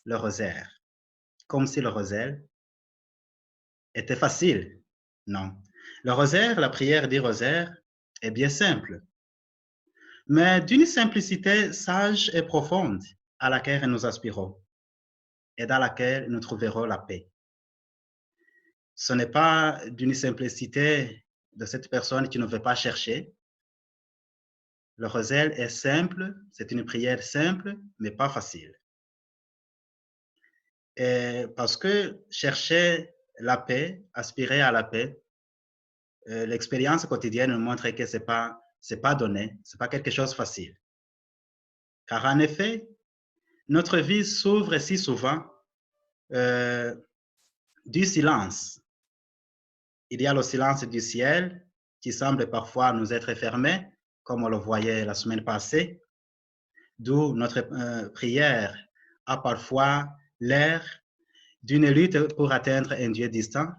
le rosaire, comme si le rosaire était facile. Non. Le rosaire, la prière du rosaire, est bien simple, mais d'une simplicité sage et profonde à laquelle nous aspirons et dans laquelle nous trouverons la paix. Ce n'est pas d'une simplicité de cette personne qui ne veut pas chercher. Le rosaire est simple, c'est une prière simple, mais pas facile. Et parce que chercher la paix, aspirer à la paix, l'expérience quotidienne nous montre que c'est pas donné, c'est pas quelque chose de facile. Car en effet, notre vie s'ouvre si souvent euh, du silence. Il y a le silence du ciel qui semble parfois nous être fermé, comme on le voyait la semaine passée, d'où notre prière a parfois l'air d'une lutte pour atteindre un Dieu distant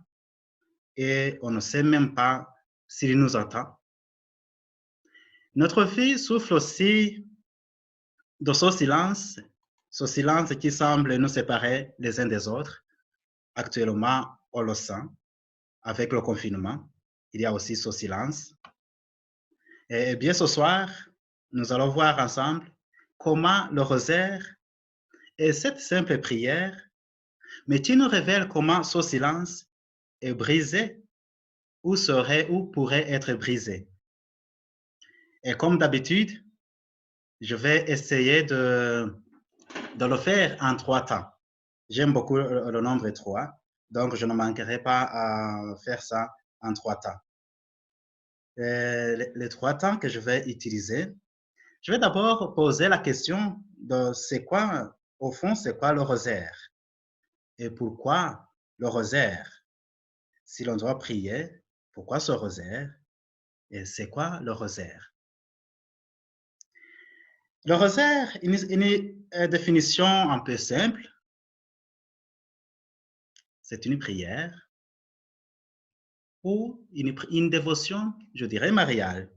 et on ne sait même pas s'il nous entend. Notre vie souffle aussi de ce silence qui semble nous séparer les uns des autres. Actuellement, on le sent avec le confinement. Il y a aussi ce silence. Et bien ce soir, nous allons voir ensemble comment le rosaire et cette simple prière, mais qui nous révèle comment ce silence est brisé ou serait ou pourrait être brisé. Et comme d'habitude, je vais essayer de le faire en 3 temps. J'aime beaucoup le nombre 3, donc je ne manquerai pas à faire ça en 3 temps. Les 3 temps que je vais utiliser, je vais d'abord poser la question de c'est quoi, au fond, c'est quoi le rosaire? Et pourquoi le rosaire? Si l'on doit prier, pourquoi ce rosaire? Et c'est quoi le rosaire? Le rosaire, une définition un peu simple, c'est une prière ou une dévotion, je dirais, mariale.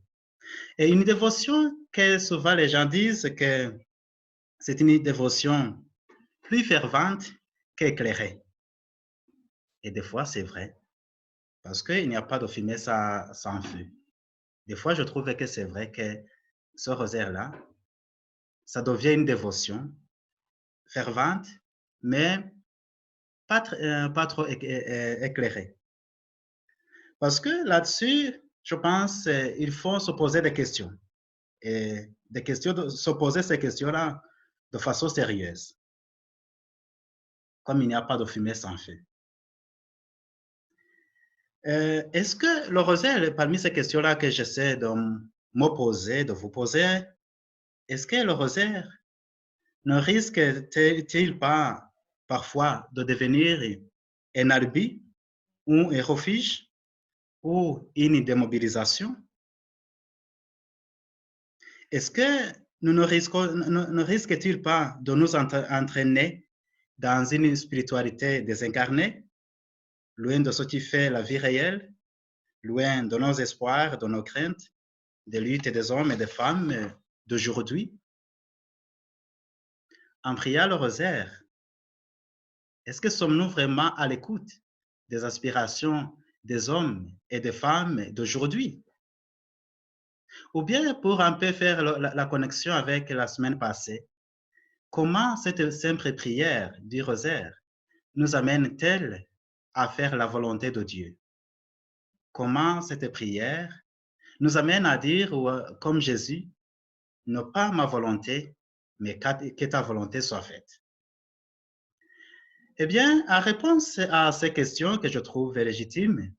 Et une dévotion que souvent les gens disent que c'est une dévotion plus fervente qu'éclairée. Et des fois, c'est vrai, parce qu'il n'y a pas de fumée sans feu. Des fois, je trouve que c'est vrai que ce rosaire-là, ça devient une dévotion fervente, mais pas trop éclairée. Parce que là-dessus, je pense qu'il faut se poser des questions. Et des questions, se poser ces questions-là de façon sérieuse, comme il n'y a pas de fumée sans feu. Est-ce que le rosaire, parmi ces questions-là que j'essaie de me poser, de vous poser, est-ce que le rosaire ne risque-t-il pas parfois de devenir un alibi ou un refuge ou une démobilisation? Est-ce que nous ne risque-t-il pas de nous entraîner dans une spiritualité désincarnée, loin de ce qui fait la vie réelle, loin de nos espoirs, de nos craintes, des luttes des hommes et des femmes d'aujourd'hui? En priant le rosaire, est-ce que sommes-nous vraiment à l'écoute des aspirations des hommes et des femmes d'aujourd'hui? Ou bien pour un peu faire la connexion avec la semaine passée, comment cette simple prière du rosaire nous amène-t-elle à faire la volonté de Dieu? Comment cette prière nous amène à dire, comme Jésus, non pas ma volonté, mais que ta volonté soit faite. Eh bien, en réponse à ces questions que je trouve légitimes,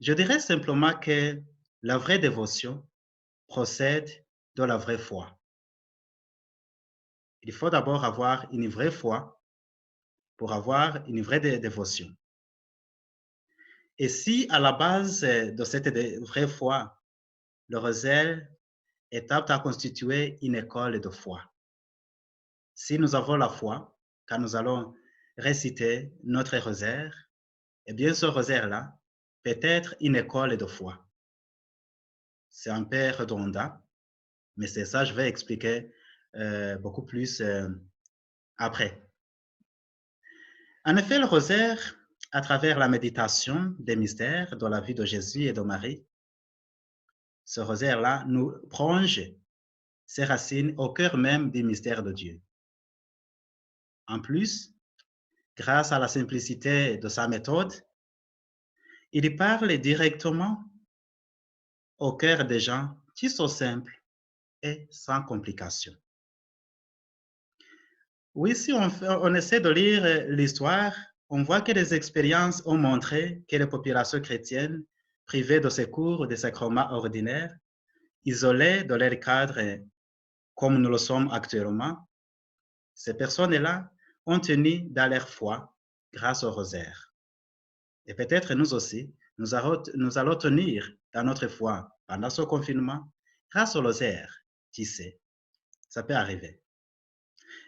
je dirais simplement que la vraie dévotion procède de la vraie foi. Il faut d'abord avoir une vraie foi pour avoir une vraie dévotion. Et si à la base de cette vraie foi, le rosaire est apte à constituer une école de foi. Si nous avons la foi, quand nous allons réciter notre rosaire, eh bien ce rosaire-là peut être une école de foi. C'est un peu redondant, mais c'est ça, je vais expliquer beaucoup plus après. En effet, le rosaire, à travers la méditation des mystères dans la vie de Jésus et de Marie, ce rosaire-là nous plonge ses racines au cœur même du mystère de Dieu. En plus, grâce à la simplicité de sa méthode, il parle directement au cœur des gens qui sont simples et sans complications. Oui, si on essaie de lire l'histoire, on voit que les expériences ont montré que les populations chrétiennes, privées de ces cours de sacrements ordinaires, isolées de leur cadre comme nous le sommes actuellement, ces personnes-là ont tenu dans leur foi grâce au rosaire. Et peut-être nous aussi, nous allons tenir dans notre foi pendant ce confinement grâce au rosaire. Qui sait, ça peut arriver.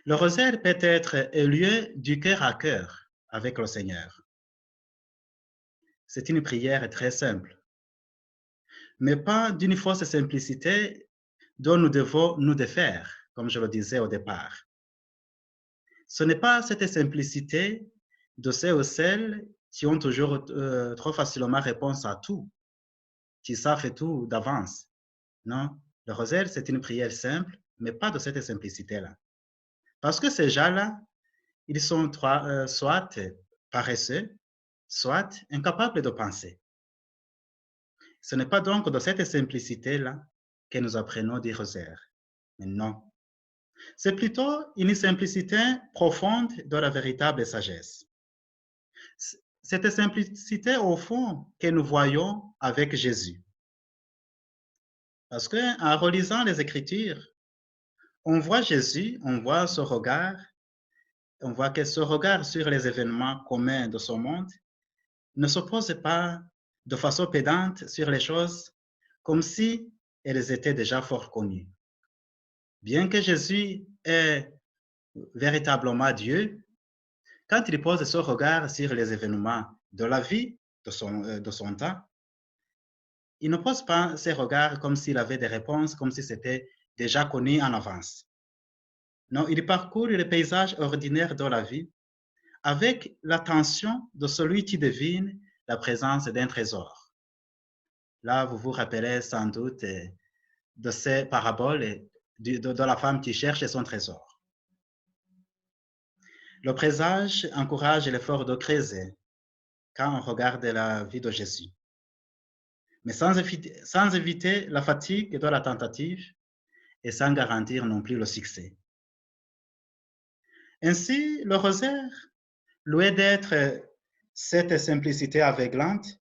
Le rosaire peut être un lieu du cœur à cœur avec le Seigneur. C'est une prière très simple, mais pas d'une fausse simplicité dont nous devons nous défaire, comme je le disais au départ. Ce n'est pas cette simplicité de ceux ou celles qui ont toujours trop facilement réponse à tout, qui savent tout d'avance. Non, le rosaire, c'est une prière simple, mais pas de cette simplicité-là. Parce que ces gens-là, ils sont soit paresseux, soit incapables de penser. Ce n'est pas donc de cette simplicité-là que nous apprenons du rosaire. Mais non. C'est plutôt une simplicité profonde de la véritable sagesse. Cette simplicité, au fond, que nous voyons avec Jésus. Parce qu'en relisant les Écritures, on voit Jésus, on voit ce regard, on voit que ce regard sur les événements communs de ce monde ne se pose pas de façon pédante sur les choses comme si elles étaient déjà fort connues. Bien que Jésus est véritablement Dieu, quand il pose ce regard sur les événements de la vie de son temps, il ne pose pas ses regards comme s'il avait des réponses, comme si c'était déjà connu en avance. Non, il parcourt les paysages ordinaires de la vie avec l'attention de celui qui devine la présence d'un trésor. Là, vous vous rappelez sans doute de ces paraboles de la femme qui cherche son trésor. Le présage encourage l'effort de creuser quand on regarde la vie de Jésus, mais sans éviter la fatigue de la tentative et sans garantir non plus le succès. Ainsi, le rosaire, loin d'être cette simplicité aveuglante,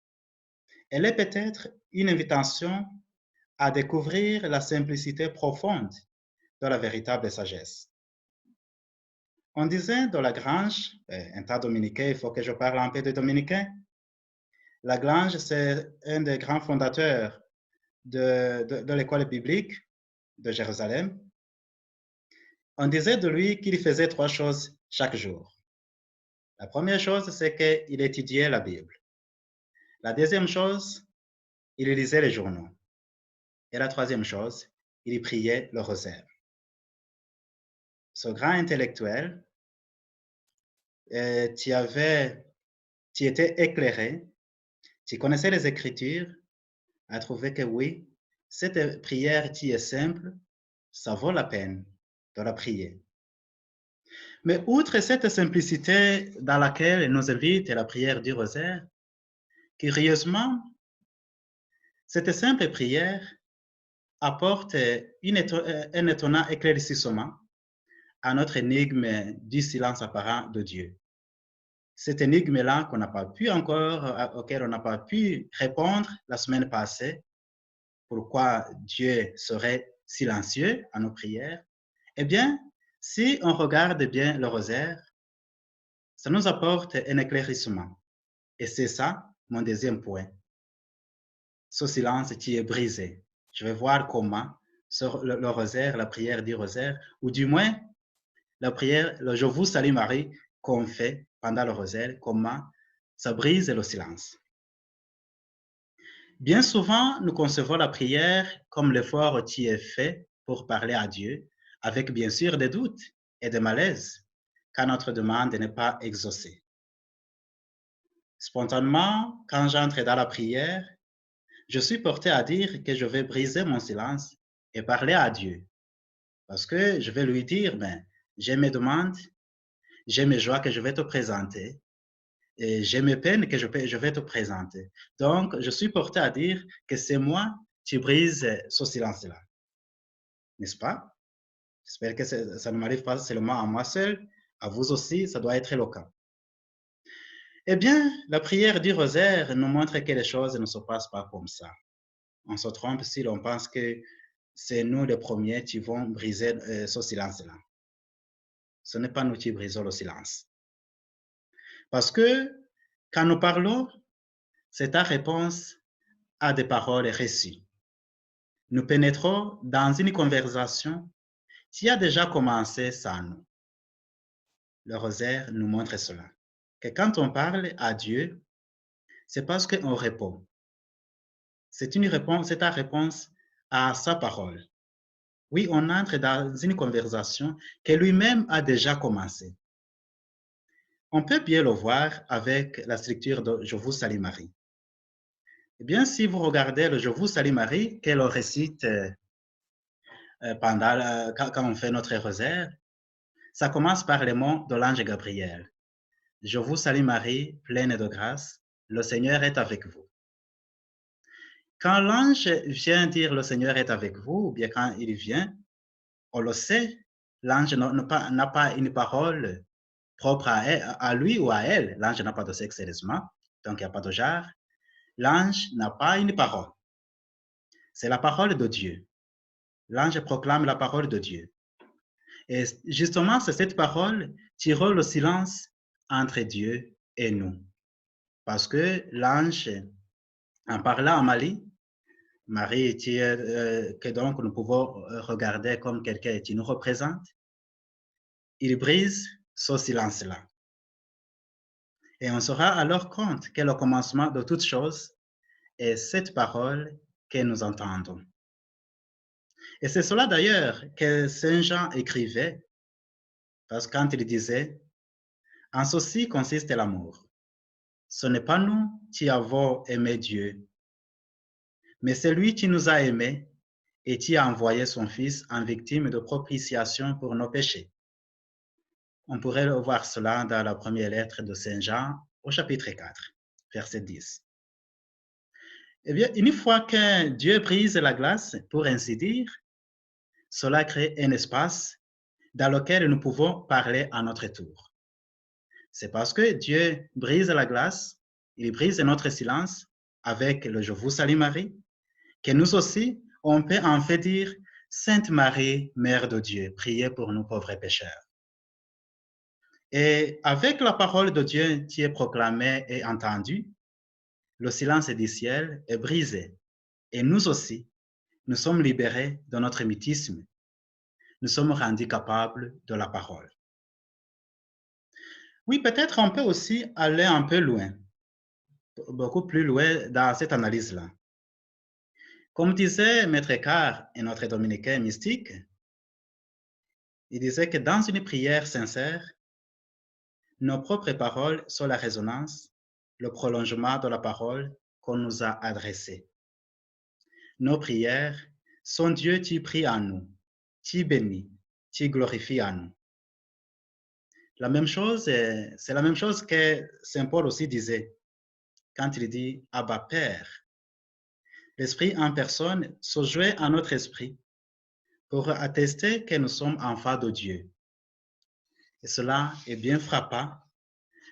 elle est peut-être une invitation à découvrir la simplicité profonde de la véritable sagesse. On disait dans Lagrange, un tas dominicain, il faut que je parle un peu de dominicain. Lagrange, c'est un des grands fondateurs de l'école biblique de Jérusalem. On disait de lui qu'il faisait 3 choses chaque jour. La première chose, c'est qu'il étudiait la Bible. La deuxième chose, il lisait les journaux. Et la troisième chose, il priait le rosaire. Ce grand intellectuel, qui était éclairé, qui connaissait les Écritures, a trouvé que oui, cette prière qui est simple, ça vaut la peine de la prier. Mais outre cette simplicité dans laquelle nous invite la prière du rosaire, curieusement, cette simple prière apporte un étonnant éclaircissement à notre énigme du silence apparent de Dieu. Cette énigme-là qu'on n'a pas pu encore, auquel on n'a pas pu répondre la semaine passée, pourquoi Dieu serait silencieux à nos prières, eh bien, si on regarde bien le rosaire, ça nous apporte un éclaircissement. Et c'est ça mon deuxième point. Ce silence qui est brisé. Je vais voir comment le rosaire, la prière du rosaire, ou du moins la prière, le Je vous salue Marie, qu'on fait pendant le rosaire, comment ça brise le silence. Bien souvent, nous concevons la prière comme l'effort qui est fait pour parler à Dieu, avec bien sûr des doutes et des malaises, quand notre demande n'est pas exaucée. Spontanément, quand j'entre dans la prière, je suis porté à dire que je vais briser mon silence et parler à Dieu. Parce que je vais lui dire, ben, j'ai mes demandes, j'ai mes joies que je vais te présenter et j'ai mes peines que je vais te présenter. Donc, je suis porté à dire que c'est moi qui brise ce silence-là. N'est-ce pas? J'espère que ça ne m'arrive pas seulement à moi seul, à vous aussi, ça doit être le cas. Eh bien, la prière du rosaire nous montre que les choses ne se passent pas comme ça. On se trompe si l'on pense que c'est nous les premiers qui vont briser ce silence-là. Ce n'est pas nous qui brisons le silence. Parce que quand nous parlons, c'est ta réponse à des paroles reçues. Nous pénétrons dans une conversation qui a déjà commencé sans nous. Le rosaire nous montre cela. Que quand on parle à Dieu, c'est parce qu'on répond. C'est une réponse, c'est ta réponse à sa parole. Oui, on entre dans une conversation que lui-même a déjà commencé. On peut bien le voir avec la structure de Je vous salue Marie. Eh bien, si vous regardez le Je vous salue Marie, qu'elle récite quand on fait notre rosaire, ça commence par les mots de l'ange Gabriel. Je vous salue Marie, pleine de grâce, le Seigneur est avec vous. Quand l'ange vient dire le Seigneur est avec vous, ou bien quand il vient, on le sait, l'ange n'a pas une parole propre à lui ou à elle. L'ange n'a pas de sexe, heureusement, donc il n'y a pas de genre. L'ange n'a pas une parole. C'est la parole de Dieu. L'ange proclame la parole de Dieu. Et justement, c'est cette parole qui rompt le silence entre Dieu et nous. Parce que l'ange, en parlant à Marie que donc nous pouvons regarder comme quelqu'un qui nous représente, il brise ce silence-là. Et on se rend alors compte que le commencement de toute chose est cette parole que nous entendons. Et c'est cela d'ailleurs que Saint Jean écrivait, parce que quand il disait, en ceci consiste l'amour. Ce n'est pas nous qui avons aimé Dieu, mais c'est lui qui nous a aimés et qui a envoyé son Fils en victime de propitiation pour nos péchés. On pourrait voir cela dans la première lettre de Saint Jean au chapitre 4, verset 10. Eh bien, une fois que Dieu brise la glace, pour ainsi dire, cela crée un espace dans lequel nous pouvons parler à notre tour. C'est parce que Dieu brise la glace, il brise notre silence avec le Je vous salue Marie, que nous aussi, on peut en fait dire Sainte Marie, Mère de Dieu, priez pour nous pauvres pécheurs. Et avec la parole de Dieu qui est proclamée et entendue, le silence du ciel est brisé. Et nous aussi, nous sommes libérés de notre mutisme. Nous sommes rendus capables de la parole. Oui, peut-être on peut aussi aller un peu loin, beaucoup plus loin dans cette analyse-là. Comme disait Maître Eckhart et notre dominicain mystique, il disait que dans une prière sincère, nos propres paroles sont la résonance, le prolongement de la parole qu'on nous a adressée. Nos prières sont Dieu qui prie en nous, qui bénit, qui glorifie en nous. La même chose, c'est la même chose que Saint Paul aussi disait quand il dit Abba Père. L'Esprit en personne se joint à notre esprit pour attester que nous sommes enfants de Dieu. Et cela est bien frappant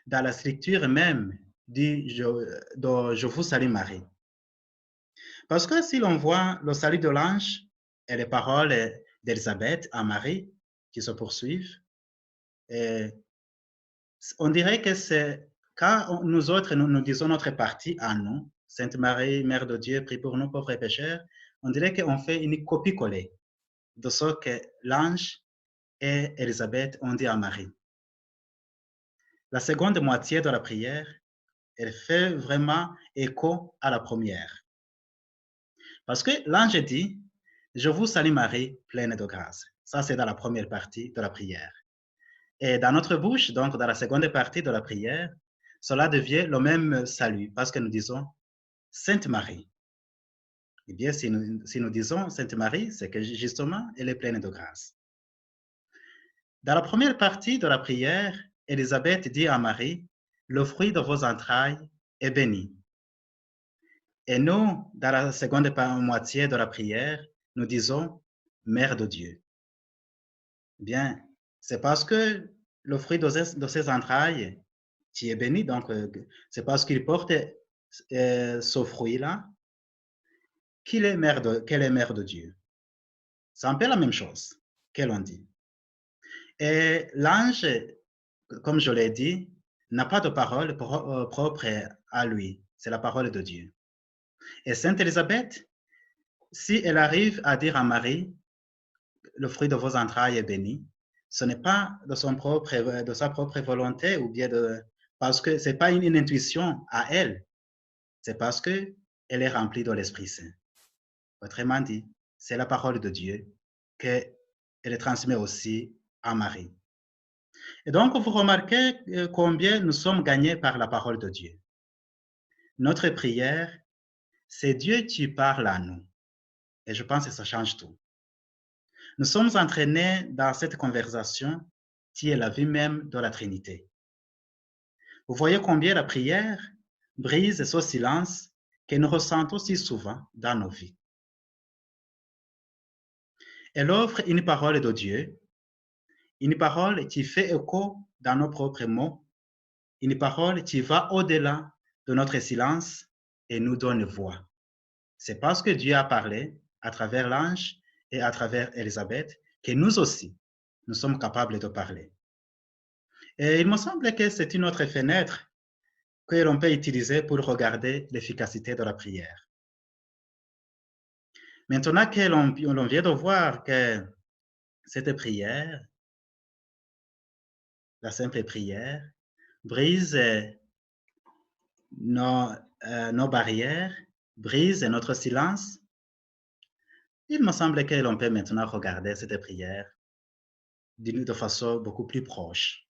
dans la structure même de Je vous salue Marie. Parce que si l'on voit le salut de l'ange et les paroles d'Élisabeth à Marie qui se poursuivent, on dirait que c'est quand nous autres, nous disons notre partie à nous, Sainte Marie, Mère de Dieu, prie pour nous pauvres pécheurs, on dirait qu'on fait une copie-collée de ce que l'ange et Élisabeth ont dit à Marie. La seconde moitié de la prière, elle fait vraiment écho à la première. Parce que l'ange dit, je vous salue Marie, pleine de grâce. Ça, c'est dans la première partie de la prière. Et dans notre bouche, donc dans la seconde partie de la prière, cela devient le même salut parce que nous disons Sainte Marie. Eh bien, si nous disons Sainte Marie, c'est que justement, elle est pleine de grâce. Dans la première partie de la prière, Élisabeth dit à Marie, le fruit de vos entrailles est béni. Et nous, dans la seconde moitié de la prière, nous disons Mère de Dieu. Bien, c'est parce que le fruit de ses entrailles, tu es béni, donc c'est parce qu'il porte ce fruit-là qu'elle est mère de Dieu. C'est un peu la même chose que l'on dit. Et l'ange, comme je l'ai dit, n'a pas de parole propre à lui. C'est la parole de Dieu. Et Sainte Élisabeth, si elle arrive à dire à Marie, le fruit de vos entrailles est béni, ce n'est pas de sa propre volonté ou bien parce que c'est pas une intuition à elle, c'est parce que elle est remplie de l'Esprit Saint. Autrement dit, c'est la parole de Dieu qu'elle transmet aussi à Marie. Et donc, vous remarquez combien nous sommes gagnés par la parole de Dieu. Notre prière, c'est Dieu qui parle à nous. Et je pense que ça change tout. Nous sommes entraînés dans cette conversation qui est la vie même de la Trinité. Vous voyez combien la prière brise ce silence que nous ressentons si souvent dans nos vies. Elle offre une parole de Dieu, une parole qui fait écho dans nos propres mots, une parole qui va au-delà de notre silence et nous donne voix. C'est parce que Dieu a parlé à travers l'ange et à travers Élisabeth que nous aussi, nous sommes capables de parler. Et il me semble que c'est une autre fenêtre que l'on peut utiliser pour regarder l'efficacité de la prière. Maintenant que l'on vient de voir que cette prière, la simple prière, brise nos barrières, brise notre silence, il me semble que l'on peut maintenant regarder cette prière de façon beaucoup plus proche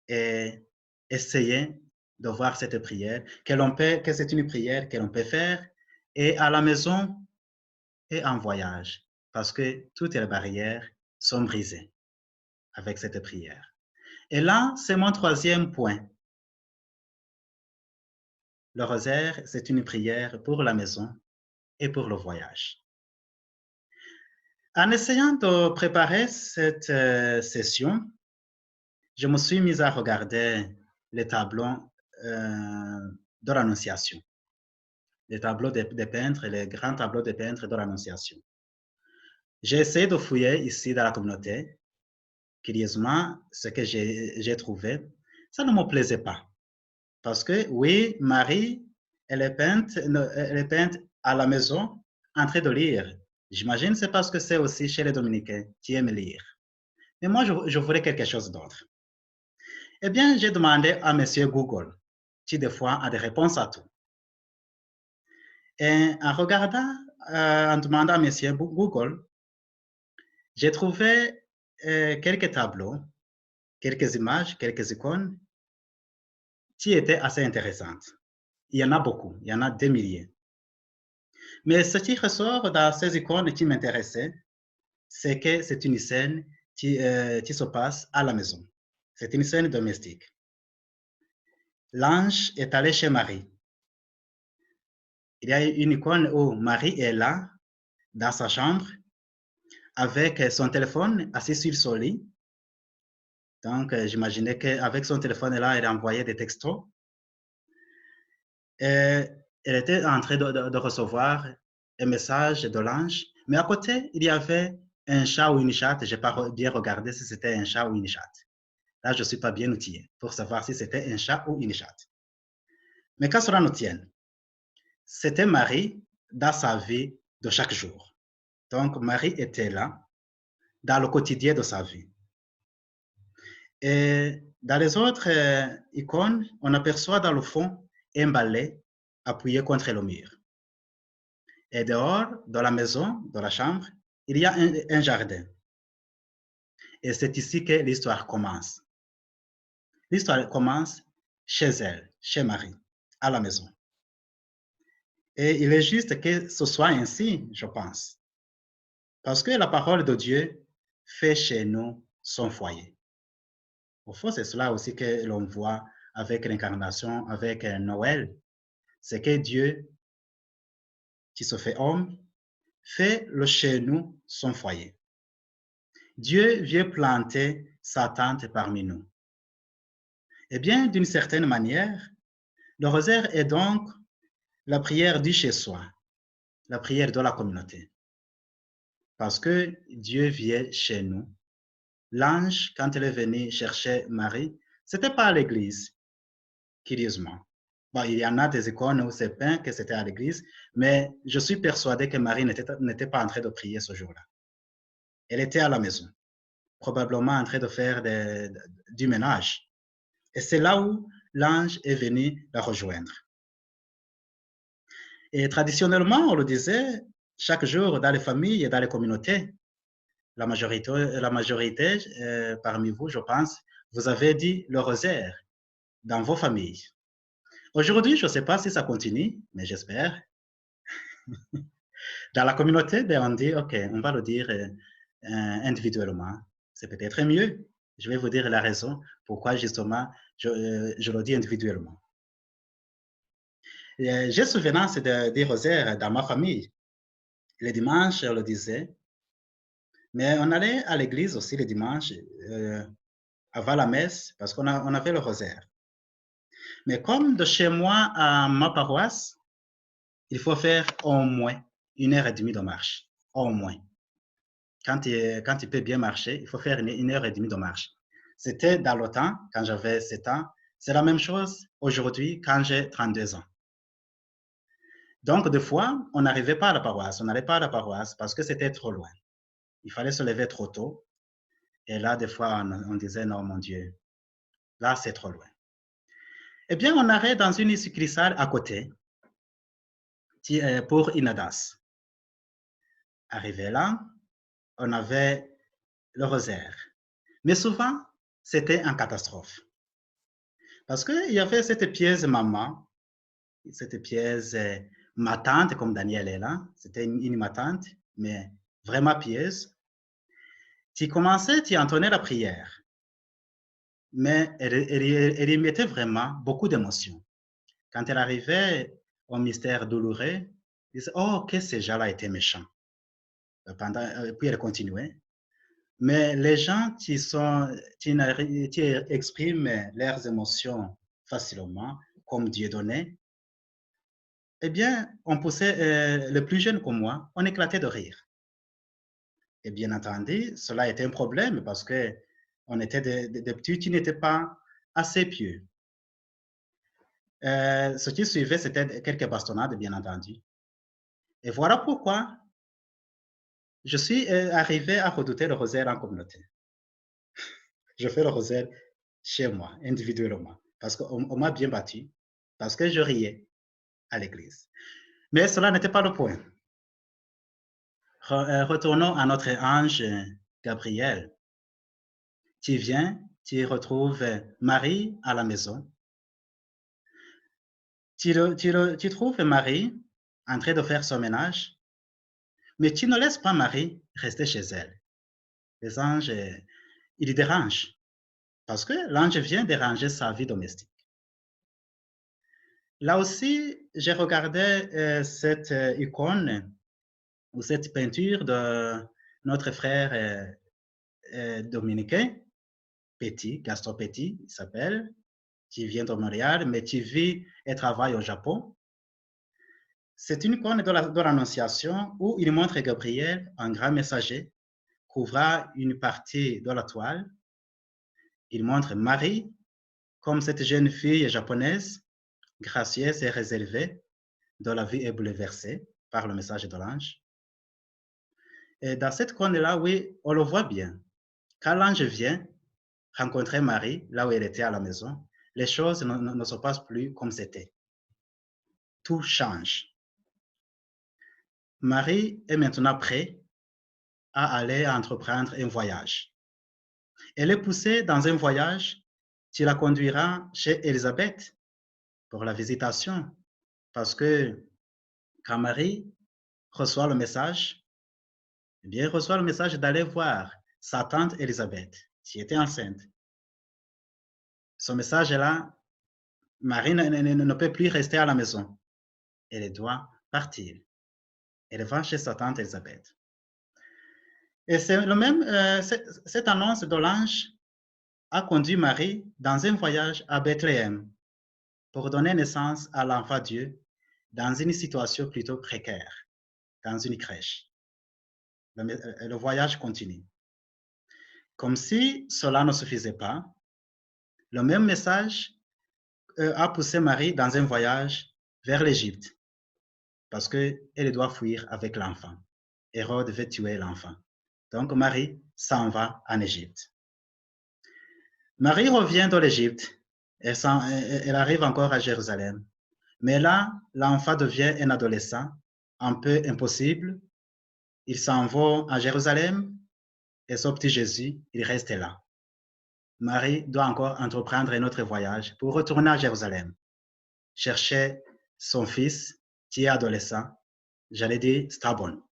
et essayer de voir cette prière, que c'est une prière que l'on peut faire et à la maison et en voyage, parce que toutes les barrières sont brisées avec cette prière. Et là, c'est mon troisième point. Le rosaire, c'est une prière pour la maison et pour le voyage. En essayant de préparer cette session, je me suis mis à regarder les tableaux de l'Annonciation, les tableaux des peintres, les grands tableaux des peintres de l'Annonciation. J'ai essayé de fouiller ici dans la communauté. Curieusement, ce que j'ai trouvé, ça ne me plaisait pas. Parce que, oui, Marie, elle est peinte à la maison en train de lire. J'imagine que c'est parce que c'est aussi chez les Dominicains qui aiment lire. Mais moi, je voulais quelque chose d'autre. Eh bien, j'ai demandé à monsieur Google, qui des fois a des réponses à tout. Et en regardant, en demandant à monsieur Google, j'ai trouvé quelques tableaux, quelques images, quelques icônes qui étaient assez intéressantes. Il y en a beaucoup, il y en a des milliers. Mais ce qui ressort dans ces icônes qui m'intéressaient, c'est que c'est une scène qui se passe à la maison. C'est une scène domestique. L'ange est allé chez Marie. Il y a une icône où Marie est là, dans sa chambre, avec son téléphone assis sur son lit. Donc, j'imaginais qu'avec son téléphone-là, elle envoyait des textos. Et elle était en train de recevoir un message de l'ange, mais à côté, il y avait un chat ou une chatte. Je n'ai pas bien regardé si c'était un chat ou une chatte. Là, je ne suis pas bien outillé pour savoir si c'était un chat ou une chatte. Mais qu'à cela nous tienne, c'était Marie dans sa vie de chaque jour. Donc, Marie était là dans le quotidien de sa vie. Et dans les autres icônes, on aperçoit dans le fond un balai appuyé contre le mur. Et dehors, dans la maison, dans la chambre, il y a un jardin. Et c'est ici que l'histoire commence. L'histoire commence chez elle, chez Marie, à la maison. Et il est juste que ce soit ainsi, je pense, parce que la parole de Dieu fait chez nous son foyer. Au fond, c'est cela aussi que l'on voit avec l'incarnation, avec Noël. C'est que Dieu, qui se fait homme, fait le chez nous son foyer. Dieu vient planter sa tente parmi nous. Eh bien, d'une certaine manière, le rosaire est donc la prière du chez-soi, la prière de la communauté. Parce que Dieu vient chez nous. L'ange, quand il est venu chercher Marie, ce n'était pas à l'église, curieusement. Bon, il y en a des icônes où c'est peint que c'était à l'église, mais je suis persuadé que Marie n'était pas en train de prier ce jour-là. Elle était à la maison, probablement en train de faire du ménage. Et c'est là où l'ange est venu la rejoindre. Et traditionnellement, on le disait, chaque jour dans les familles et dans les communautés, la majorité parmi vous, je pense, vous avez dit le rosaire dans vos familles. Aujourd'hui, je ne sais pas si ça continue, mais j'espère. Dans la communauté, ben, on dit, OK, on va le dire individuellement. C'est peut-être mieux. Je vais vous dire la raison pourquoi justement je le dis individuellement. J'ai souvenance des rosaires dans ma famille. Les dimanches, on le disait, mais on allait à l'église aussi les dimanches avant la messe parce qu'on avait le rosaire. Mais comme de chez moi à ma paroisse, il faut faire au moins 1h30 de marche. Au moins. Quand il peut bien marcher, il faut faire 1h30 de marche. C'était dans le temps, quand j'avais 7 ans. C'est la même chose aujourd'hui quand j'ai 32 ans. Donc, des fois, on n'arrivait pas à la paroisse. On n'allait pas à la paroisse parce que c'était trop loin. Il fallait se lever trop tôt. Et là, des fois, on disait, non, mon Dieu, là, c'est trop loin. Eh bien, on arrête dans une succursale à côté pour Inadas. Arrivé là, on avait le rosaire. Mais souvent, c'était en catastrophe. Parce qu'il y avait cette pièce maman, cette pièce ma tante, comme Daniel est là, c'était une ma tante, mais vraiment pièce. Tu commençais, tu entonnais la prière, mais elle y mettait vraiment beaucoup d'émotions. Quand elle arrivait au mystère douloureux, elle disait, oh, que ces gens-là étaient méchants. Puis elle continuait. Mais les gens qui expriment leurs émotions facilement, comme Dieu donné, eh bien, on poussait les plus jeunes comme moi, on éclatait de rire. Et bien entendu, cela était un problème parce que on était des petits qui n'étaient pas assez pieux. Ce qui suivait, c'était quelques bastonnades, bien entendu. Et voilà pourquoi je suis arrivé à redouter le rosaire en communauté. Je fais le rosaire chez moi, individuellement, parce qu'on m'a bien battu, parce que je riais à l'église. Mais cela n'était pas le point. Retournons à notre ange Gabriel. Tu viens, tu retrouves Marie à la maison. Tu trouves Marie en train de faire son ménage, mais tu ne laisses pas Marie rester chez elle. Les anges, ils dérangent, parce que l'ange vient déranger sa vie domestique. Là aussi, j'ai regardé cette icône ou cette peinture de notre frère dominicain, Petit, Gaston Petit, il s'appelle, qui vient de Montréal, mais qui vit et travaille au Japon. C'est une icône de l'Annonciation où il montre Gabriel, un grand messager, couvrant une partie de la toile. Il montre Marie comme cette jeune fille japonaise, gracieuse et réservée, dont la vie est bouleversée par le message de l'ange. Et dans cette icône-là, oui, on le voit bien. Quand l'ange vient rencontrer Marie, là où elle était à la maison, les choses ne se passent plus comme c'était. Tout change. Marie est maintenant prête à aller entreprendre un voyage. Elle est poussée dans un voyage tu la conduiras chez Élisabeth pour la visitation. Parce que quand Marie reçoit le message, eh bien, reçoit le message d'aller voir sa tante Élisabeth, qui était enceinte. Ce message-là, Marie ne peut plus rester à la maison. Elle doit partir. Elle va chez sa tante Élisabeth. Et c'est le même, cette annonce de l'ange a conduit Marie dans un voyage à Bethléem pour donner naissance à l'enfant Dieu dans une situation plutôt précaire, dans une crèche. Le voyage continue. Comme si cela ne suffisait pas, le même message a poussé Marie dans un voyage vers l'Égypte parce qu'elle doit fuir avec l'enfant. Hérode veut tuer l'enfant. Donc Marie s'en va en Égypte. Marie revient de l'Égypte. Elle arrive encore à Jérusalem. Mais là, l'enfant devient un adolescent, un peu impossible. Il s'en va à Jérusalem et son petit Jésus, il reste là. Marie doit encore entreprendre un autre voyage pour retourner à Jérusalem, chercher son fils qui est adolescent. J'allais dire stubborn,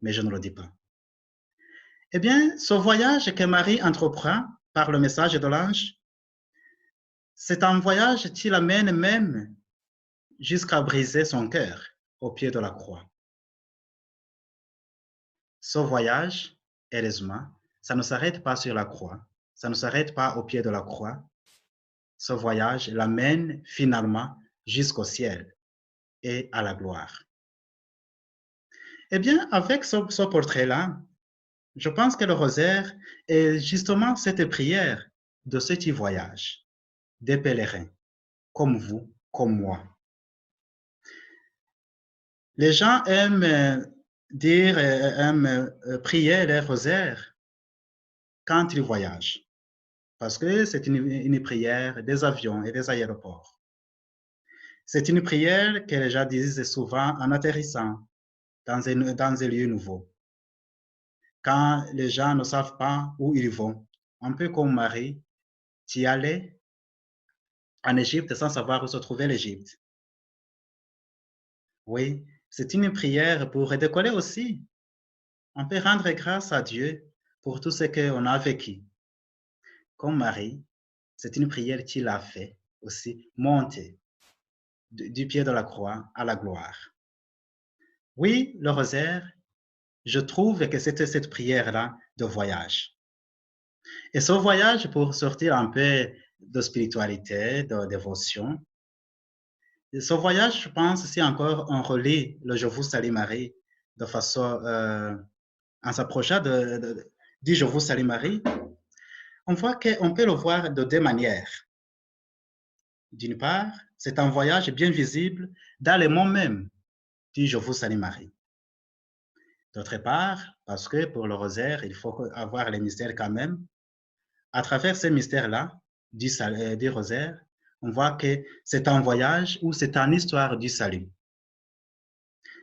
mais je ne le dis pas. Eh bien, ce voyage que Marie entreprend par le message de l'ange, c'est un voyage qui l'amène même jusqu'à briser son cœur au pied de la croix. Ce voyage, heureusement, ça ne s'arrête pas sur la croix, ça ne s'arrête pas au pied de la croix. Ce voyage l'amène finalement jusqu'au ciel et à la gloire. Eh bien, avec ce portrait-là, je pense que le rosaire est justement cette prière de ceux qui voyagent, des pèlerins, comme vous, comme moi. Les gens aiment prier les rosaires quand ils voyagent, parce que c'est une prière des avions et des aéroports. C'est une prière que les gens disent souvent en atterrissant dans un lieu nouveau. Quand les gens ne savent pas où ils vont, un peu comme Marie, qui allait en Égypte sans savoir où se trouvait l'Égypte. Oui, c'est une prière pour décoller aussi. On peut rendre grâce à Dieu pour tout ce qu'on a vécu. Comme Marie, c'est une prière qu'il a fait aussi, monter du pied de la croix à la gloire. Oui, le rosaire, je trouve que c'était cette prière-là de voyage. Et ce voyage pour sortir un peu de spiritualité, de dévotion, ce voyage, je pense, si encore on relit le Je vous salue Marie de façon, en s'approchant du Je vous salue Marie, on voit qu'on peut le voir de deux manières. D'une part, c'est un voyage bien visible dans les mots mêmes du Je vous salue Marie. D'autre part, parce que pour le rosaire, il faut avoir les mystères quand même. À travers ces mystères-là, du rosaire, on voit que c'est un voyage ou c'est une histoire du salut.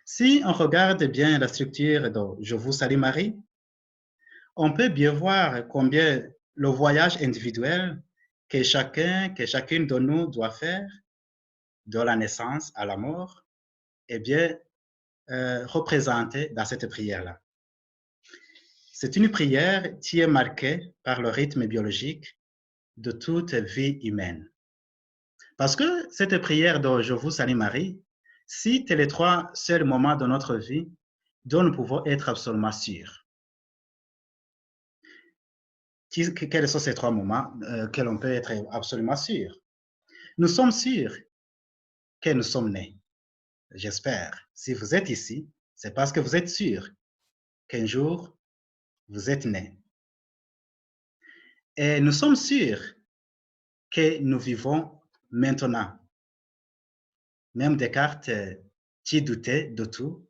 Si on regarde bien la structure de Je vous salue Marie, on peut bien voir combien le voyage individuel que chacune de nous doit faire, de la naissance à la mort, est bien représenté dans cette prière-là. C'est une prière qui est marquée par le rythme biologique de toute vie humaine. Parce que cette prière de Je vous salue Marie cite les trois seuls moments de notre vie dont nous pouvons être absolument sûrs. Quels sont ces trois moments que l'on peut être absolument sûr? Nous sommes sûrs que nous sommes nés. J'espère. Si vous êtes ici, c'est parce que vous êtes sûr qu'un jour, vous êtes né. Et nous sommes sûrs que nous vivons maintenant. Même Descartes, qui doutait de tout,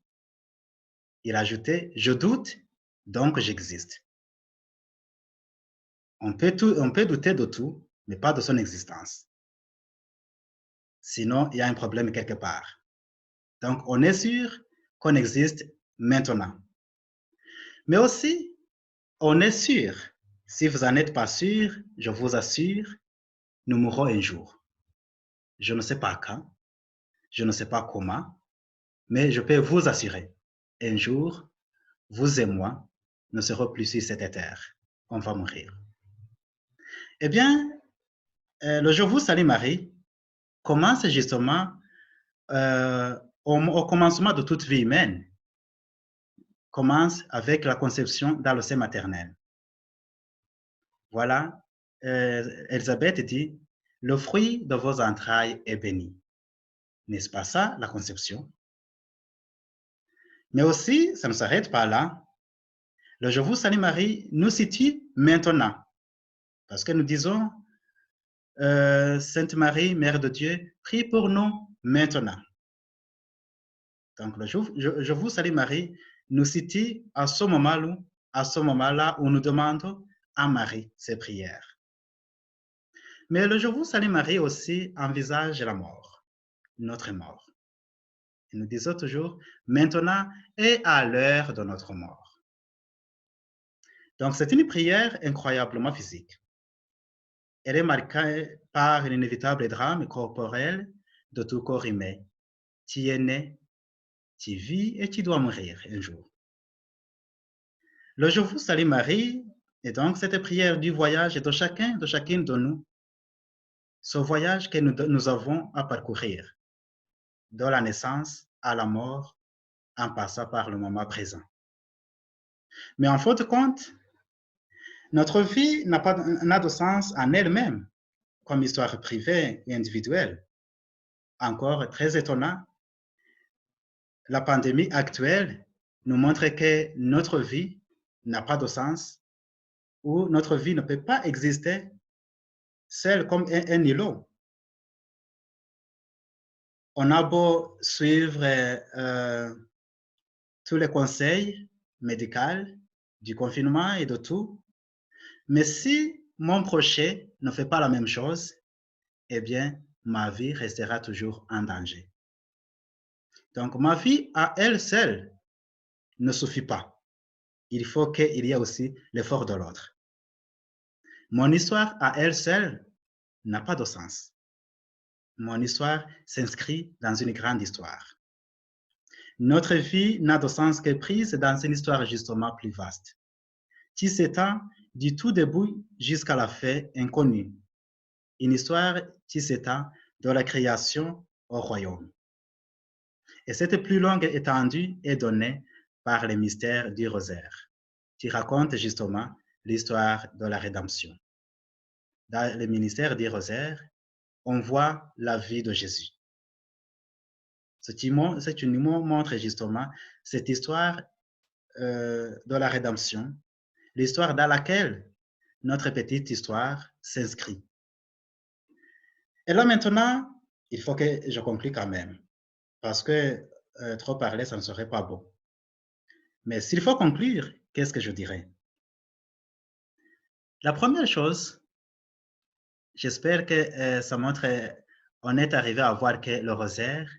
il ajoutait « Je doute, donc j'existe ». On peut douter de tout, mais pas de son existence. Sinon, il y a un problème quelque part. Donc, on est sûr qu'on existe maintenant. Mais aussi, on est sûr, si vous n'en êtes pas sûr, je vous assure nous mourrons un jour. Je ne sais pas quand, je ne sais pas comment, mais je peux vous assurer, un jour, vous et moi ne serons plus sur cette terre. On va mourir. Eh bien, le Je vous salue Marie commence justement au commencement de toute vie humaine, commence avec la conception dans le sein maternel. Voilà, Elisabeth dit, le fruit de vos entrailles est béni. N'est-ce pas ça, la conception? Mais aussi, ça ne s'arrête pas là. Le Je vous salue Marie nous situe maintenant, parce que nous disons, Sainte Marie, Mère de Dieu, prie pour nous maintenant. Donc, je vous salue Marie nous situe à ce moment-là où nous demandons à Marie ses prières. Mais le Je vous salue Marie aussi envisage la mort, notre mort. Et nous disons toujours maintenant et à l'heure de notre mort. Donc, c'est une prière incroyablement physique. Elle est marquée par l'inévitable drame corporel de tout corps humain. Tu es né, tu vis et tu dois mourir un jour. Le Je vous salue Marie est donc cette prière du voyage de chacun, de chacune de nous. Ce voyage que nous avons à parcourir, de la naissance à la mort, en passant par le moment présent. Mais en fin de compte, notre vie n'a de sens en elle-même, comme histoire privée et individuelle. Encore très étonnant, la pandémie actuelle nous montre que notre vie n'a pas de sens, ou notre vie ne peut pas exister seule comme un îlot. On a beau suivre tous les conseils médicaux du confinement et de tout, mais si mon prochain ne fait pas la même chose, eh bien, ma vie restera toujours en danger. Donc, ma vie à elle seule ne suffit pas. Il faut qu'il y ait aussi l'effort de l'autre. Mon histoire à elle seule n'a pas de sens. Mon histoire s'inscrit dans une grande histoire. Notre vie n'a de sens que prise dans une histoire justement plus vaste, qui s'étend du tout début jusqu'à la fin inconnue. Une histoire qui s'étend de la création au royaume. Et cette plus longue étendue est donnée par les mystères du rosaire, qui raconte justement l'histoire de la rédemption. Dans le ministère du rosaire, on voit la vie de Jésus. Ce qui nous montre justement cette histoire de la rédemption, l'histoire dans laquelle notre petite histoire s'inscrit. Et là maintenant, il faut que je conclue quand même, parce que trop parler, ça ne serait pas bon. Mais s'il faut conclure, qu'est-ce que je dirais? La première chose, j'espère que ça montre, on est arrivé à voir que le rosaire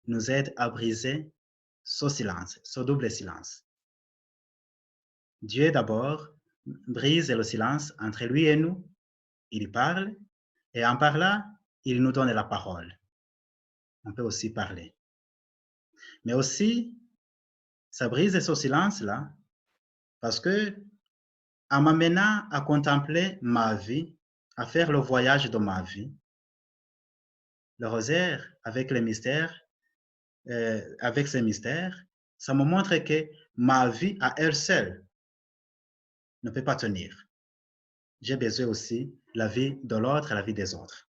nous aide à briser ce silence, ce double silence. Dieu d'abord brise le silence entre lui et nous, il parle, et en parlant, il nous donne la parole. On peut aussi parler. Mais aussi, ça brise ce silence-là, parce que en m'amenant à contempler ma vie, à faire le voyage de ma vie, le rosaire avec les mystères, avec ces mystères, ça me montre que ma vie à elle seule ne peut pas tenir. J'ai besoin aussi de la vie de l'autre et la vie des autres.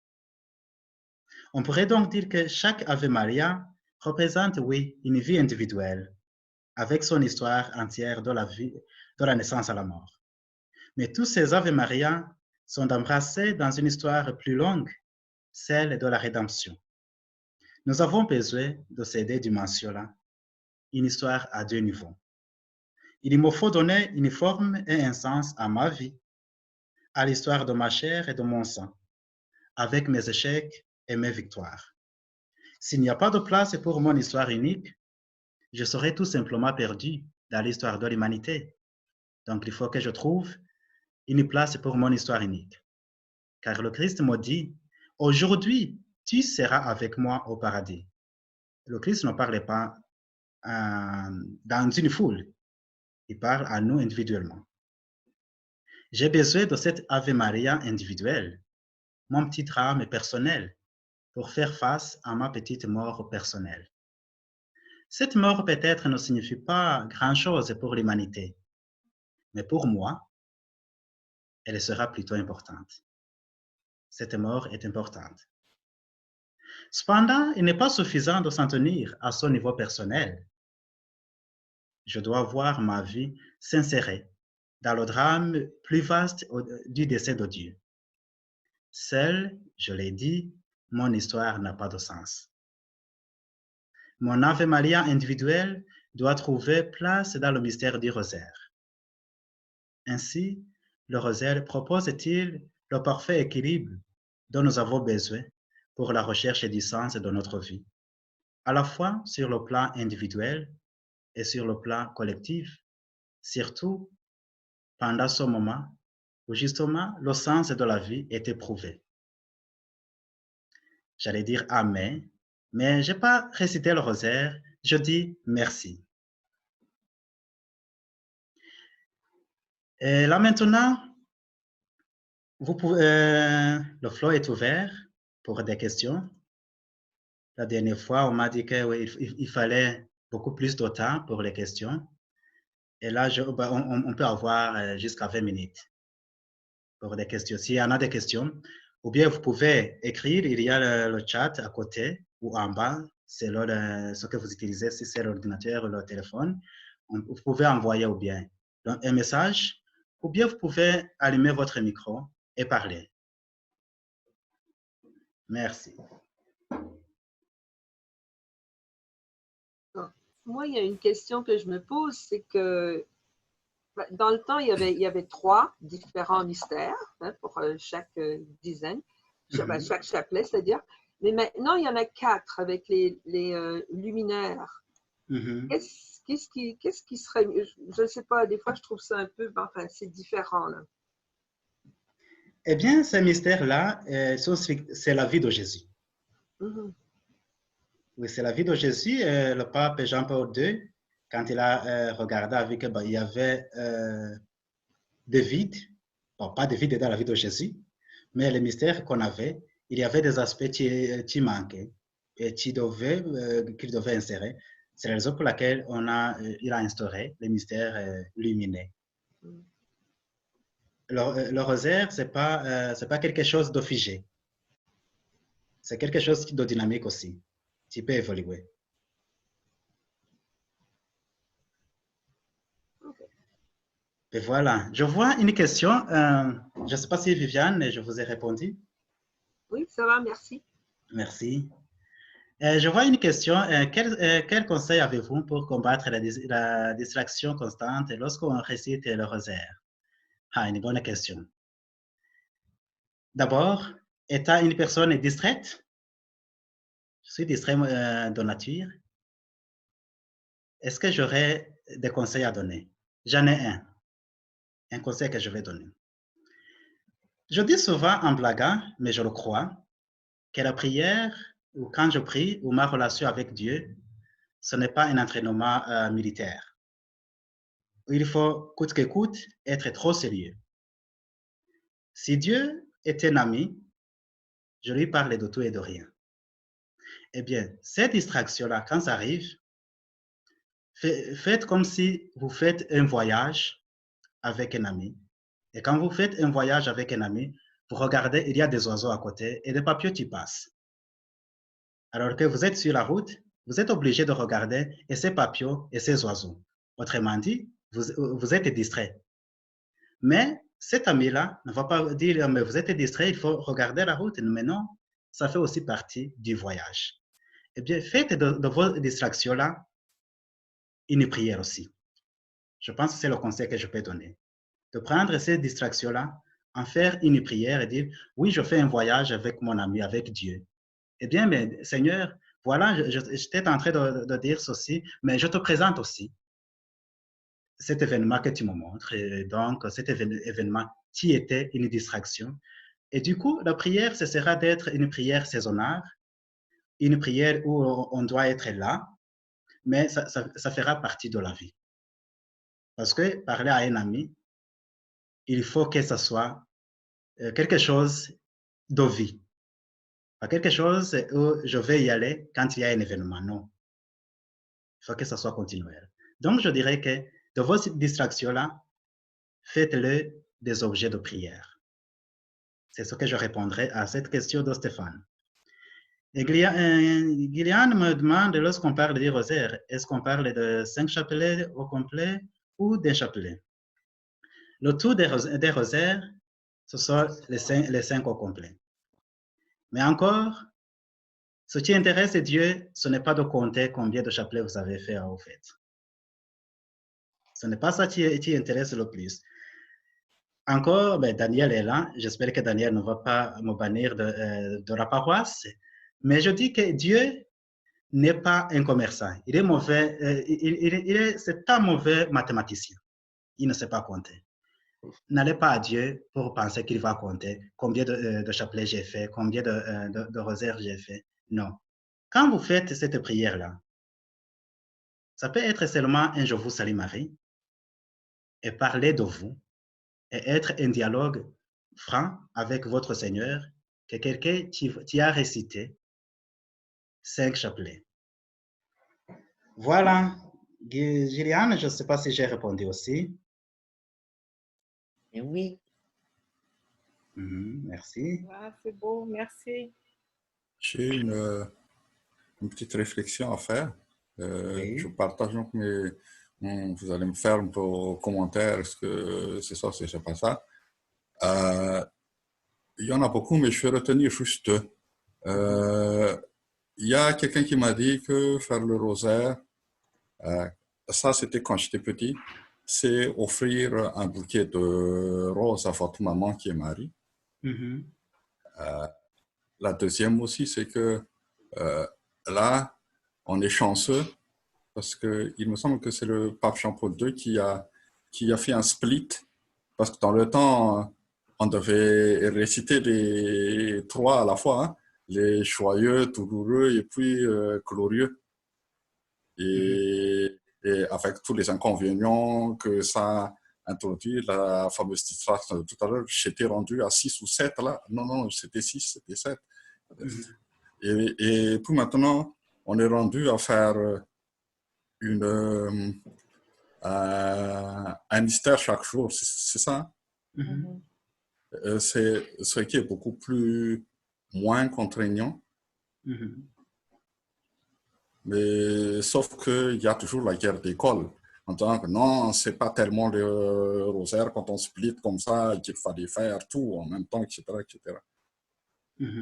On pourrait donc dire que chaque Ave Maria représente, oui, une vie individuelle, avec son histoire entière de la vie, de la naissance à la mort. Mais tous ces Ave Maria sont embrassés dans une histoire plus longue, celle de la rédemption. Nous avons besoin de ces deux dimensions-là, une histoire à deux niveaux. Il me faut donner une forme et un sens à ma vie, à l'histoire de ma chair et de mon sang, avec mes échecs et mes victoires. S'il n'y a pas de place pour mon histoire unique, je serai tout simplement perdu dans l'histoire de l'humanité. Donc, il faut que je trouve une place pour mon histoire unique. car le Christ m'a dit, aujourd'hui, tu seras avec moi au paradis. Le Christ ne parlait pas dans une foule, il parle à nous individuellement. J'ai besoin de cette Ave Maria individuelle, mon petit drame personnel, pour faire face à ma petite mort personnelle. Cette mort peut-être ne signifie pas grand-chose pour l'humanité, mais pour moi, elle sera plutôt importante. Cette mort est importante. Cependant, il n'est pas suffisant de s'en tenir à son niveau personnel. Je dois voir ma vie s'insérer dans le drame plus vaste du décès de Dieu. Seule, je l'ai dit, mon histoire n'a pas de sens. Mon Ave Maria individuel doit trouver place dans le mystère du rosaire. Ainsi, le rosaire propose-t-il le parfait équilibre dont nous avons besoin pour la recherche du sens de notre vie, à la fois sur le plan individuel et sur le plan collectif, surtout pendant ce moment où justement le sens de la vie est éprouvé. J'allais dire Amen, mais je n'ai pas récité le rosaire, je dis merci. Et là maintenant, vous pouvez, le floor est ouvert pour des questions. La dernière fois, on m'a dit qu'il fallait beaucoup plus de temps pour les questions. Et là, on peut avoir jusqu'à 20 minutes pour des questions. S'il y en a des questions, ou bien vous pouvez écrire, il y a le chat à côté ou en bas, selon ce que vous utilisez, si c'est l'ordinateur ou le téléphone. Vous pouvez envoyer ou bien un message, ou bien vous pouvez allumer votre micro et parler. Merci. Moi, il y a une question que je me pose, c'est que dans le temps, il y avait 3 différents mystères pour chaque dizaine, chaque chapelet, c'est-à-dire. Mais maintenant, il y en a 4 avec les luminaires. Qu'est-ce qui serait mieux? Je ne sais pas, des fois, je trouve ça un peu, enfin, c'est différent, là. Eh bien, ce mystère-là, c'est la vie de Jésus. Oui, c'est la vie de Jésus. Le pape Jean-Paul II, quand il a regardé avec, il y avait des vides, bon, pas de vides dans la vie de Jésus, mais les mystères qu'on avait, il y avait des aspects qui manquaient et qu'il devait insérer. C'est la raison pour laquelle il a instauré les mystères lumineux. Le rosaire, ce n'est pas quelque chose de figé. C'est quelque chose de dynamique aussi, qui peut évoluer. Et voilà, je vois une question. Je ne sais pas si Viviane, je vous ai répondu. Oui, ça va, merci. Merci. Je vois une question. Quel conseil avez-vous pour combattre la distraction constante lorsqu'on récite le rosaire? Ah, une bonne question. D'abord, étant une personne distraite, je suis distrait de nature, est-ce que j'aurais des conseils à donner? J'en ai un conseil que je vais donner. Je dis souvent en blaguant, mais je le crois, que la prière, ou quand je prie, ou ma relation avec Dieu, ce n'est pas un entraînement militaire. Il faut, coûte que coûte, être trop sérieux. Si Dieu est un ami, je lui parle de tout et de rien. Eh bien, cette distraction-là, quand ça arrive, faites comme si vous faites un voyage avec un ami. Et quand vous faites un voyage avec un ami, vous regardez, il y a des oiseaux à côté et des papillons qui passent. Alors que vous êtes sur la route, vous êtes obligé de regarder et ces papillons et ces oiseaux. Autrement dit, vous êtes distrait. Mais cet ami-là ne va pas dire, mais vous êtes distrait, il faut regarder la route. Mais non, ça fait aussi partie du voyage. Eh bien, faites de vos distractions-là une prière aussi. Je pense que c'est le conseil que je peux donner. De prendre ces distractions-là, en faire une prière et dire, oui, je fais un voyage avec mon ami, avec Dieu. Eh bien, mais Seigneur, voilà, j'étais en train de dire ceci, mais je te présente aussi cet événement que tu me montres. Et donc, cet événement qui était une distraction, Et du coup, la prière, ce sera d'être une prière saisonnière, une prière où on doit être là, mais ça fera partie de la vie. Parce que parler à un ami, il faut que ce soit quelque chose de vie. Pas quelque chose où je vais y aller quand il y a un événement. Non, il faut que ce soit continuel. Donc, je dirais que de vos distractions-là, faites-le des objets de prière. C'est ce que je répondrai à cette question de Stéphane. Et Gillian me demande, lorsqu'on parle du rosaire, est-ce qu'on parle de 5 chapelets au complet ou d'un chapelet? Le tout des rosaires, ce sont les 5 au complet. Mais encore, ce qui intéresse Dieu, ce n'est pas de compter combien de chapelets vous avez fait au fait. Ce n'est pas ça qui intéresse le plus. Encore, ben, Daniel est là. J'espère que Daniel ne va pas me bannir de la paroisse. Mais je dis que Dieu n'est pas un commerçant. Il est mauvais. C'est un mauvais mathématicien. Il ne sait pas compter. N'allez pas à Dieu pour penser qu'il va compter combien de chapelets j'ai fait, combien de rosaires j'ai fait. Non. Quand vous faites cette prière-là, ça peut être seulement un Je vous salue Marie et parler de vous et être un dialogue franc avec votre Seigneur que quelqu'un qui a récité 5 chapelets. Voilà. Gilliane, je ne sais pas si j'ai répondu aussi. Et oui. Merci. Ah, c'est beau, merci. J'ai une petite réflexion à faire. Oui. Je partage donc vous allez me faire vos commentaires, est-ce que c'est ça, c'est pas ça. Il y en a beaucoup, mais je vais retenir juste deux. Il y a quelqu'un qui m'a dit que faire le rosaire, ça c'était quand j'étais petit, c'est offrir un bouquet de roses à votre maman qui est Marie. La deuxième aussi, c'est que là, on est chanceux parce qu'il me semble que c'est le pape Jean-Paul II qui a fait un split, parce que dans le temps, on devait réciter les trois à la fois, hein, les joyeux, douloureux et puis glorieux. Et avec tous les inconvénients que ça introduit, la fameuse distraction de tout à l'heure, j'étais rendu à 6 ou 7 là. Non, c'était 6, c'était 7. Et puis maintenant, on est rendu à faire un mystère chaque jour, c'est ça? C'est ce qui est beaucoup moins contraignant. Mais sauf qu'il y a toujours la guerre d'école. En tant que non, c'est pas tellement le rosaire quand on split comme ça qu'il fallait faire tout en même temps, etc. etc.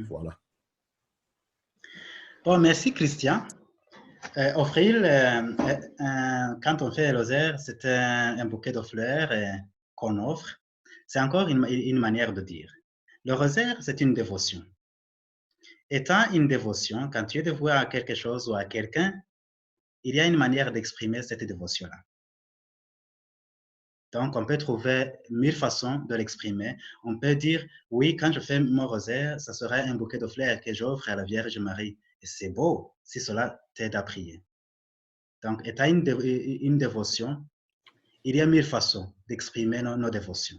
Voilà. Bon, merci Christian. Offrir, quand on fait le rosaire, c'est un bouquet de fleurs qu'on offre. C'est encore une manière de dire. Le rosaire, c'est une dévotion. Étant une dévotion, quand tu es dévoué à quelque chose ou à quelqu'un, il y a une manière d'exprimer cette dévotion-là. Donc, on peut trouver 1000 façons de l'exprimer. On peut dire, oui, quand je fais mon rosaire, ça sera un bouquet de fleurs que j'offre à la Vierge Marie. Et c'est beau si cela t'aide à prier. Donc, étant une dévotion, il y a 1000 façons d'exprimer nos dévotions.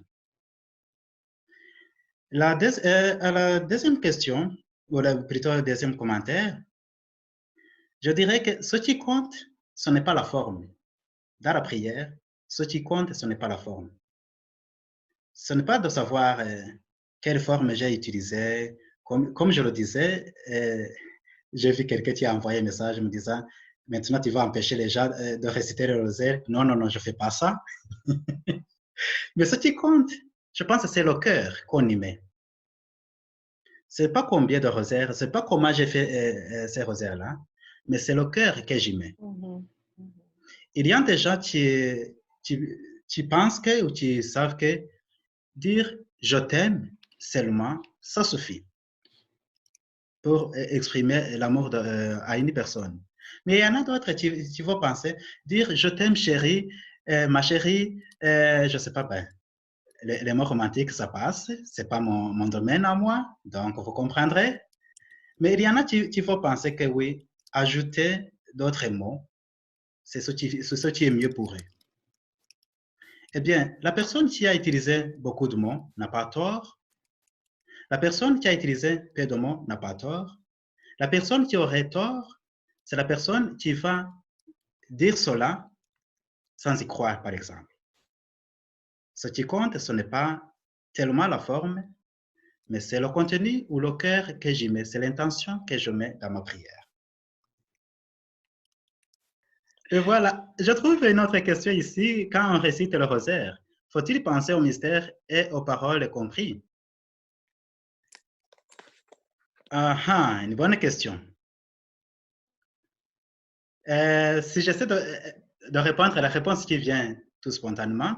À la deuxième question, ou plutôt le deuxième commentaire, je dirais que ce qui compte, ce n'est pas la forme. Dans la prière, ce qui compte, ce n'est pas la forme. Ce n'est pas de savoir quelle forme j'ai utilisée. Comme je le disais, j'ai vu quelqu'un qui a envoyé un message me disant « Maintenant, tu vas empêcher les gens de réciter le rosaire. » Non, je ne fais pas ça. Mais ce qui compte, je pense que c'est le cœur qu'on y met. Ce n'est pas combien de rosaires, ce n'est pas comment j'ai fait ces rosaires-là, mais c'est le cœur que j'y mets. Il y a des gens qui pensent que, ou qui savent que dire « je t'aime » seulement, ça suffit pour exprimer l'amour à une personne. Mais il y en a d'autres qui vont penser, dire « je t'aime chérie, ma chérie, je ne sais pas, ben, les mots romantiques, ça passe. Ce n'est pas mon domaine à moi, donc vous comprendrez. Mais il y en a qui faut penser que oui, ajouter d'autres mots, c'est ce qui est mieux pour eux. Eh bien, la personne qui a utilisé beaucoup de mots n'a pas tort. La personne qui a utilisé peu de mots n'a pas tort. La personne qui aurait tort, c'est la personne qui va dire cela sans y croire, par exemple. Ce qui compte, ce n'est pas tellement la forme, mais c'est le contenu ou le cœur que j'y mets, c'est l'intention que je mets dans ma prière. Et voilà, je trouve une autre question ici. Quand on récite le rosaire, faut-il penser au mystère et aux paroles comprises? Ah, une bonne question. Si j'essaie de répondre à la réponse qui vient tout spontanément,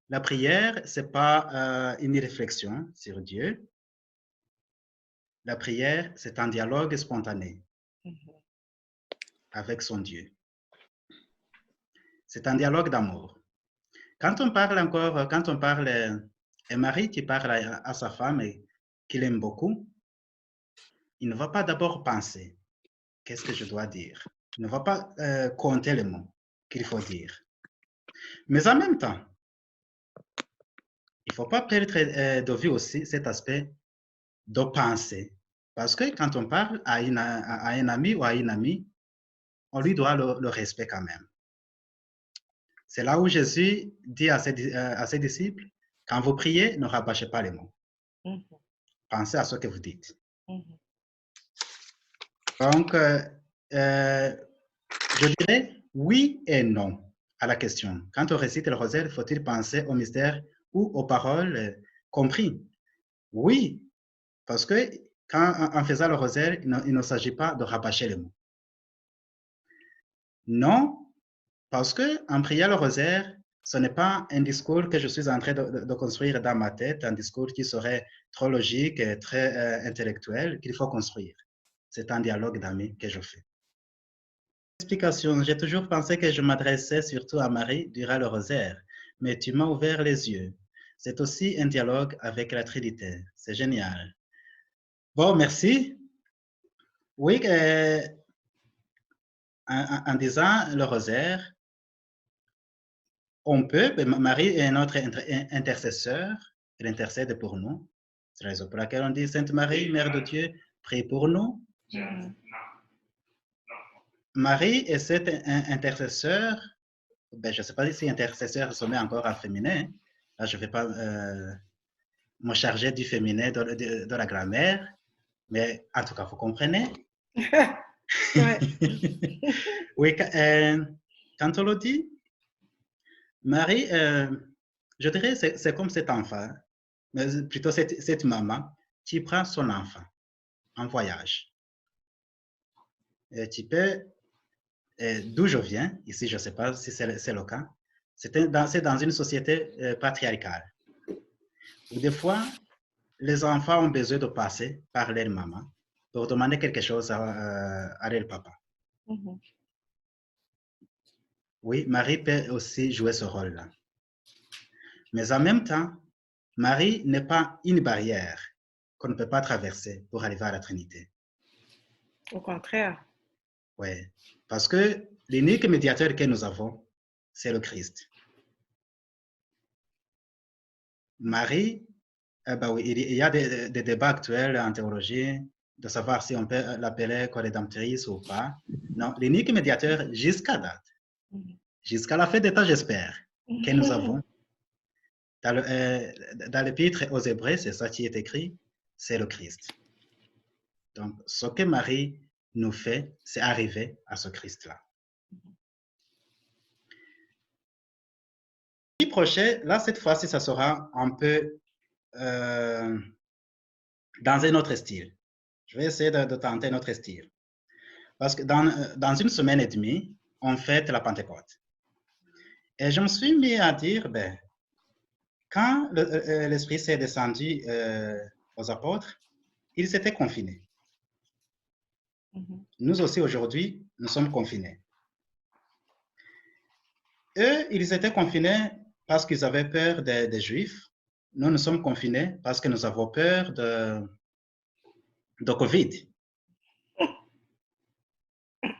la prière, ce n'est pas une réflexion sur Dieu. La prière, c'est un dialogue spontané avec son Dieu. C'est un dialogue d'amour. Quand on parle, et Marie qui parle à sa femme et qu'il aime beaucoup, il ne va pas d'abord penser, qu'est-ce que je dois dire? Il ne va pas compter les mots qu'il faut dire. Mais en même temps, il ne faut pas perdre de vue aussi cet aspect de penser. Parce que quand on parle à un ami ou à une amie, on lui doit le respect quand même. C'est là où Jésus dit à ses disciples, quand vous priez, ne rabâchez pas les mots. Pensez à ce que vous dites. Donc, je dirais oui et non à la question. Quand on récite le rosaire, faut-il penser au mystère ou aux paroles comprises? Oui, parce que en faisant le rosaire, il ne s'agit pas de rabâcher les mots. Non, parce qu'en priant le rosaire, ce n'est pas un discours que je suis en train de construire dans ma tête, un discours qui serait trop logique et très intellectuel qu'il faut construire. C'est un dialogue d'amis que je fais. Explication, j'ai toujours pensé que je m'adressais surtout à Marie durant le rosaire, mais tu m'as ouvert les yeux. C'est aussi un dialogue avec la Trinité. C'est génial. Bon, merci. Oui, en disant le rosaire, on peut, Marie est notre intercesseur, elle intercède pour nous. C'est la raison pour laquelle on dit Sainte Marie, Mère de Dieu, prie pour nous. Marie est cet intercesseur, je ne sais pas si intercesseur se met encore en féminin. Là, je ne vais pas me charger du féminin de la grammaire, mais en tout cas, vous comprenez. Oui, quand on le dit, Marie, je dirais, c'est comme cet enfant, mais plutôt cette maman qui prend son enfant en voyage. Et tu peux, d'où je viens, ici, je ne sais pas si c'est le cas, c'est dans une société patriarcale, où des fois, les enfants ont besoin de passer par leur maman pour demander quelque chose à leur papa. Oui, Marie peut aussi jouer ce rôle-là. Mais en même temps, Marie n'est pas une barrière qu'on ne peut pas traverser pour arriver à la Trinité. Au contraire. Oui, parce que l'unique médiateur que nous avons, c'est le Christ. Marie, oui, il y a des débats actuels en théologie de savoir si on peut l'appeler co-rédemptrice ou pas. Non, l'unique médiateur jusqu'à date, jusqu'à la fin des temps, j'espère, que nous avons, dans l'épître aux Hébreux, c'est ça qui est écrit, c'est le Christ. Donc, ce que Marie nous fait, c'est arriver à ce Christ-là. Le prochain, là, cette fois-ci, ça sera un peu dans un autre style. Je vais essayer de tenter un autre style. Parce que dans une semaine et demie, on fête la Pentecôte. Et je me suis mis à dire, quand l'Esprit s'est descendu aux apôtres, ils étaient confinés. Nous aussi, aujourd'hui, nous sommes confinés. Eux, ils étaient confinés parce qu'ils avaient peur des Juifs. Nous sommes confinés parce que nous avons peur de Covid.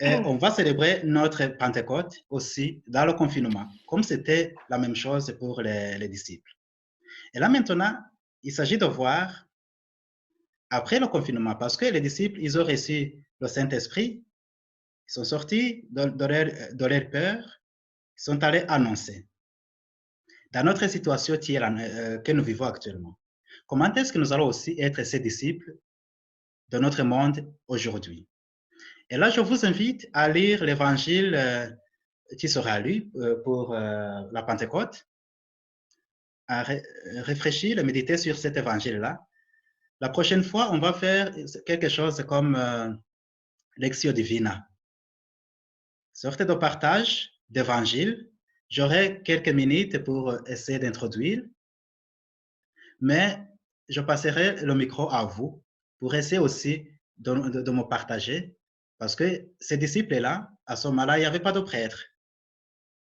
Et on va célébrer notre Pentecôte aussi dans le confinement, comme c'était la même chose pour les disciples. Et là maintenant, il s'agit de voir après le confinement, parce que les disciples, ils ont reçu le Saint-Esprit, ils sont sortis de leur peur, ils sont allés annoncer. Dans notre situation que nous vivons actuellement, comment est-ce que nous allons aussi être ces disciples de notre monde aujourd'hui? Et là, je vous invite à lire l'évangile qui sera lu pour la Pentecôte, à réfléchir, à méditer sur cet évangile-là. La prochaine fois, on va faire quelque chose comme Lectio Divina. Sorte de partage d'évangile. J'aurai quelques minutes pour essayer d'introduire, mais je passerai le micro à vous pour essayer aussi de me partager, parce que ces disciples-là, à ce moment-là, il n'y avait pas de prêtre.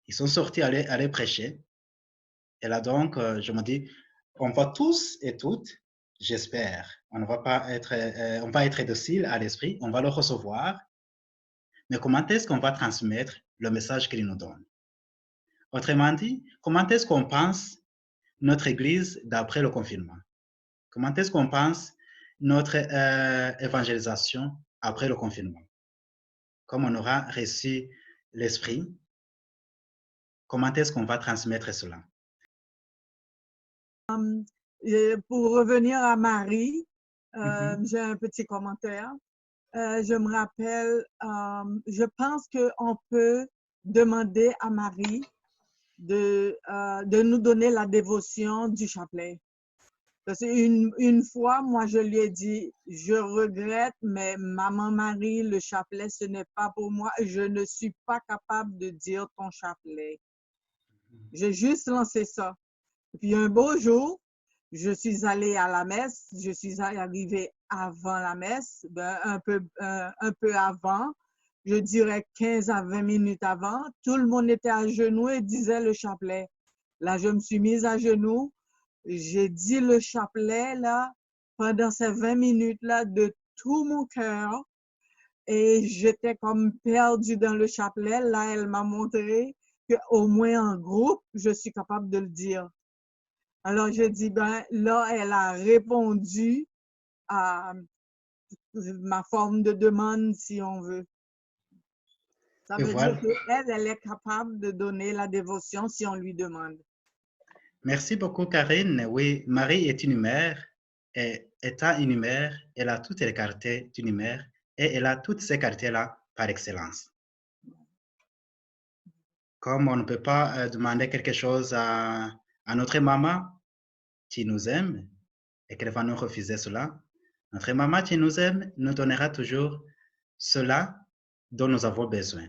Ils sont sortis aller prêcher. Et là, donc, je me dis, on va tous et toutes, j'espère, on va être docile à l'esprit, on va le recevoir, mais comment est-ce qu'on va transmettre le message qu'il nous donne? Autrement dit, comment est-ce qu'on pense notre Église d'après le confinement? Comment est-ce qu'on pense notre évangélisation après le confinement? Comme on aura reçu l'Esprit, comment est-ce qu'on va transmettre cela? Pour revenir à Marie, j'ai un petit commentaire. Je me rappelle, je pense qu'on peut demander à Marie de nous donner la dévotion du chapelet. Parce qu'une fois, moi, je lui ai dit, je regrette, mais maman Marie, le chapelet, ce n'est pas pour moi. Je ne suis pas capable de dire ton chapelet. J'ai juste lancé ça. Et puis un beau jour, je suis allée à la messe. Je suis arrivée avant la messe, un peu avant. Je dirais 15 à 20 minutes avant. Tout le monde était à genoux et disait le chapelet. Là, je me suis mise à genoux. J'ai dit le chapelet, là, pendant ces 20 minutes-là, de tout mon cœur. Et j'étais comme perdue dans le chapelet. Là, elle m'a montré qu'au moins en groupe, je suis capable de le dire. Alors, j'ai dit, ben, là, elle a répondu à ma forme de demande, si on veut. Ça veut dire qu'elle, elle est capable de donner la dévotion si on lui demande. Merci beaucoup, Karine. Oui, Marie est une mère, et étant une mère, elle a toutes les qualités d'une mère et elle a toutes ces qualités-là par excellence. Comme on ne peut pas demander quelque chose à notre maman qui nous aime et qu'elle va nous refuser cela, notre maman qui nous aime nous donnera toujours cela dont nous avons besoin.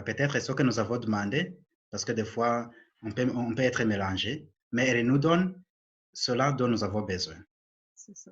Peut-être ce que nous avons demandé, parce que des fois, on peut être mélangé, mais elle nous donne cela dont nous avons besoin. C'est ça.